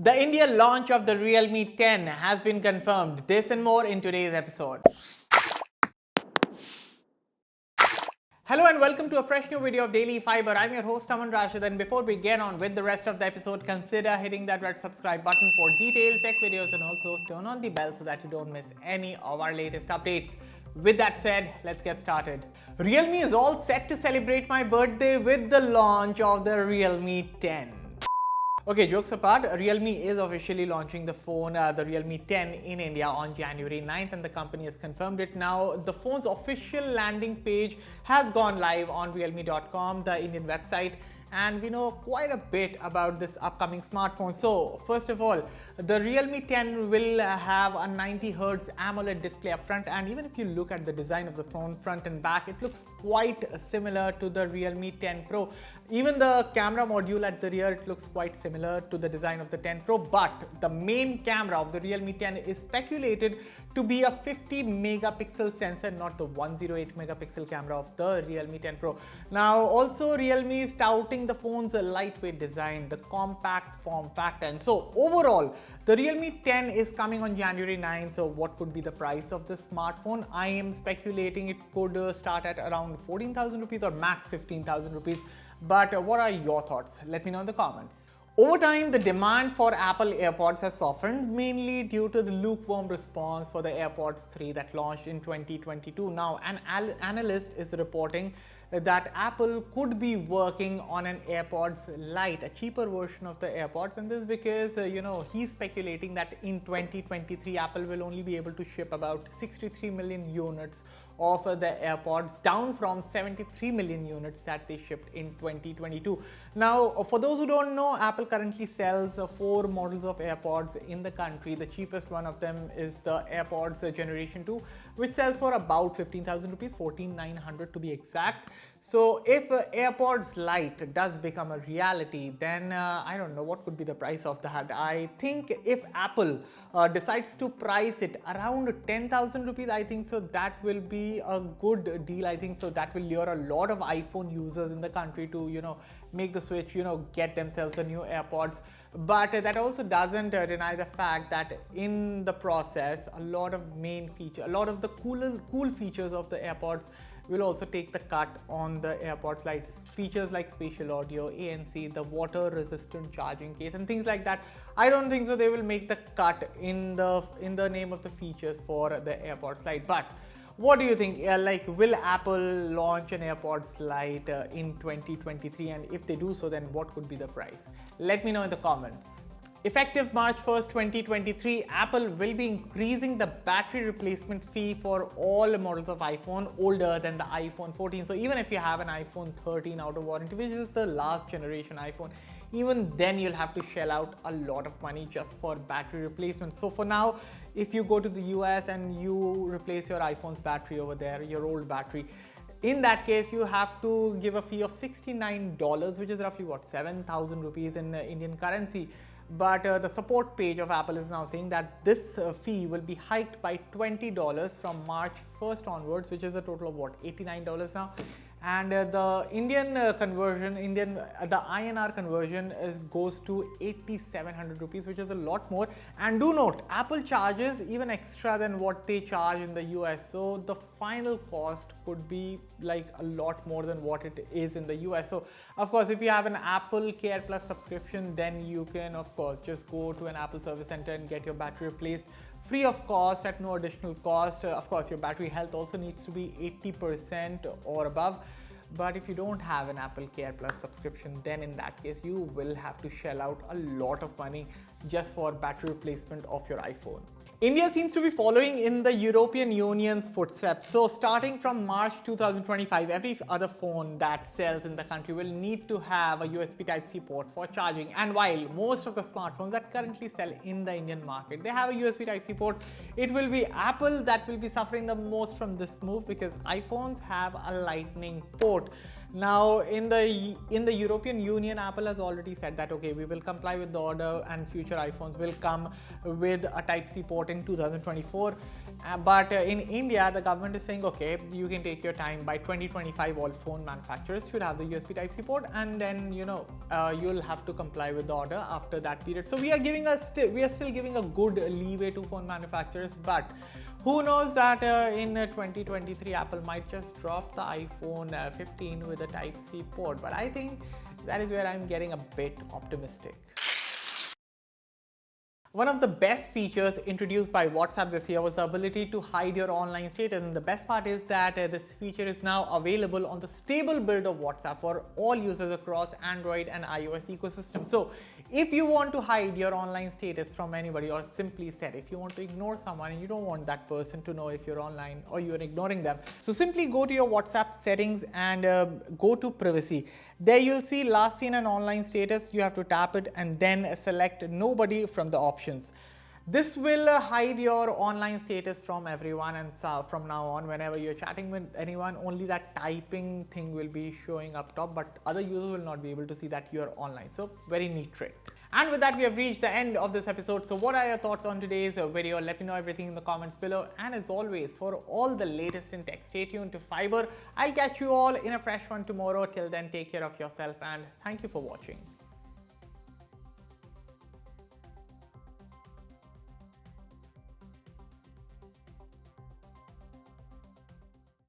The India launch of the Realme 10 has been confirmed. This and more in today's episode. Hello and welcome to a fresh new video of Daily Fiber. I'm your host Aman Rashid, and before we get on with the rest of the episode, consider hitting that red subscribe button for detailed tech videos and also turn on the bell so that you don't miss any of our latest updates. With that said, let's get started. Realme is all set to celebrate my birthday with the launch of the Realme 10. Okay, jokes apart, Realme is officially launching the phone, the Realme 10 in India on January 9th, and the company has confirmed it. Now, the phone's official landing page has gone live on realme.com, the Indian website, and we know quite a bit about this upcoming smartphone. So, first of all, the Realme 10 will have a 90Hz AMOLED display up front, and even if you look at the design of the phone front and back, it looks quite similar to the Realme 10 Pro. Even the camera module at the rear, it looks quite similar to the design of the 10 Pro, but the main camera of the Realme 10 is speculated to be a 50 megapixel sensor, not the 108 megapixel camera of the Realme 10 Pro. Now, also Realme is touting the phone's lightweight design, the compact form factor, and so overall, the Realme 10 is coming on January 9th. So what could be the price of the smartphone? I am speculating it could start at around 14,000 rupees or max 15,000 rupees. But what are your thoughts? Let me know in the comments. Over time, the demand for Apple AirPods has softened, mainly due to the lukewarm response for the AirPods 3 that launched in 2022. Now, an analyst is reporting that Apple could be working on an AirPods Lite, a cheaper version of the AirPods, and this is because he's speculating that in 2023 Apple will only be able to ship about 63 million units of the AirPods, down from 73 million units that they shipped in 2022. Now, for those who don't know, Apple currently sells 4 models of AirPods in the country. The cheapest one of them is the AirPods Generation 2, which sells for about 15,000 rupees, 14,900 to be exact. So if AirPods Lite does become a reality, then I don't know what could be the price of that. I think if Apple decides to price it around 10,000 rupees, I think so that will be a good deal. I think so that will lure a lot of iPhone users in the country to make the switch, get themselves a new AirPods. But that also doesn't deny the fact that in the process, a lot of the cool features of the AirPods will also take the cut on the AirPods Lite. Features like spatial audio, ANC, the water resistant charging case, and things like that. I don't think so they will make the cut in the name of the features for the AirPods Lite. But what do you think? Will Apple launch an AirPods Lite in 2023? And if they do so, then what could be the price? Let me know in the comments. Effective March 1st, 2023, Apple will be increasing the battery replacement fee for all models of iPhone older than the iPhone 14. So even if you have an iPhone 13 out of warranty, which is the last generation iPhone, even then you'll have to shell out a lot of money just for battery replacement. So for now, if you go to the US and you replace your iPhone's battery over there, your old battery, in that case, you have to give a fee of $69, which is roughly 7,000 rupees in Indian currency. But the support page of Apple is now saying that this fee will be hiked by $20 from March 1st onwards, which is a total of $89 now. And the Indian conversion, the INR conversion goes to 8,700 rupees, which is a lot more. And do note, Apple charges even extra than what they charge in the US. So the final cost could be like a lot more than what it is in the US. So of course, if you have an Apple Care Plus subscription, then you can of course just go to an Apple service center and get your battery replaced free of cost at no additional cost. Of course, your battery health also needs to be 80% or above. But if you don't have an Apple Care Plus subscription, then in that case, you will have to shell out a lot of money just for battery replacement of your iPhone. India seems to be following in the European Union's footsteps. So starting from March 2025, every other phone that sells in the country will need to have a USB Type-C port for charging. And while most of the smartphones that currently sell in the Indian market, they have a USB Type-C port, it will be Apple that will be suffering the most from this move because iPhones have a Lightning port. Now, in the European Union, Apple has already said that okay, we will comply with the order, and future iPhones will come with a Type-C port in 2024. But in India, the government is saying okay, you can take your time. By 2025, all phone manufacturers should have the USB Type-C port, and then you'll have to comply with the order after that period. So we are still giving a good leeway to phone manufacturers, but who knows that in 2023 Apple might just drop the iPhone 15 with a Type-C port. But I think that is where I'm getting a bit optimistic. One of the best features introduced by WhatsApp this year was the ability to hide your online status, and the best part is that this feature is now available on the stable build of WhatsApp for all users across Android and iOS ecosystem. So if you want to hide your online status from anybody, or simply said, if you want to ignore someone and you don't want that person to know if you're online or you're ignoring them, so simply go to your WhatsApp settings and go to privacy. There you'll see last seen an online status. You have to tap it and then select nobody from the options. This will hide your online status from everyone, and from now on, whenever you're chatting with anyone, only that typing thing will be showing up top, but other users will not be able to see that you're online. So very neat trick. And with that, we have reached the end of this episode. So what are your thoughts on today's video? Let me know everything in the comments below. And as always, for all the latest in tech, stay tuned to Fiiber. I'll catch you all in a fresh one tomorrow. Till then, take care of yourself and thank you for watching.